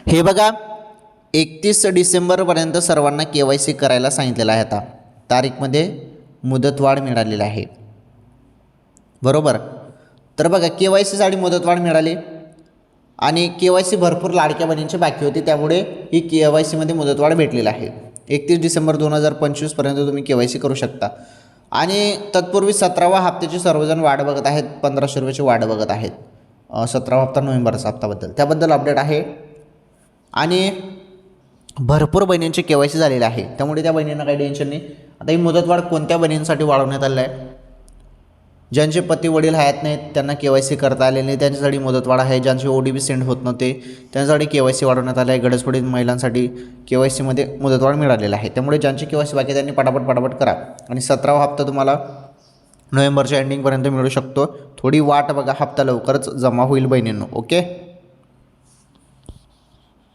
हे बघा 31 डिसेंबरपर्यंत सर्वांना KYC करायला सांगितलेलं आहे. आता तारीखमध्ये मुदतवाढ मिळालेली आहे, बरोबर. तर बघा KYCसाठी मुदतवाढ मिळाली आणि KYC भरपूर लाडक्या बहिणींची बाकी होती, त्यामुळे ही KYCमध्ये मुदतवाढ भेटलेली आहे. 31 डिसेंबर 2025पर्यंत तुम्ही KYC करू शकता. आणि तत्पूर्वी 17वा हप्त्याची सर्वजण वाट बघत आहेत, 1500 रुपयाची वाट बघत आहेत. 17वा हप्ता नोव्हेंबरचा हप्ताबद्दल त्याबद्दल अपडेट आहे. आणि भरपूर बहिणींची KYC झालेली आहे, त्यामुळे त्या बहिणींना काही टेन्शन नाही. आता ही मुदतवाढ कोणत्या बहिणींसाठी वाढवण्यात आलेलं आहे? ज्यांचे पती वडील हयात नाहीत त्यांना KYC करता आलेले नाही, त्यांच्यासाठी मुदतवाढ आहे. ज्यांचे OTP सेंड होत नव्हते त्यांच्यासाठी KYC वाढवण्यात आले आहे. गरजपडीत महिलांसाठी KYCमध्ये मुदतवाढ मिळालेली आहे, त्यामुळे ज्यांची KYC बाकी त्यांनी पटापट करा. आणि 17वा हप्ता तुम्हाला नोव्हेंबरच्या एंडिंगपर्यंत मिळू शकतो. थोडी वाट बघा, हप्ता लवकरच जमा होईल बहिणींनो. ओके.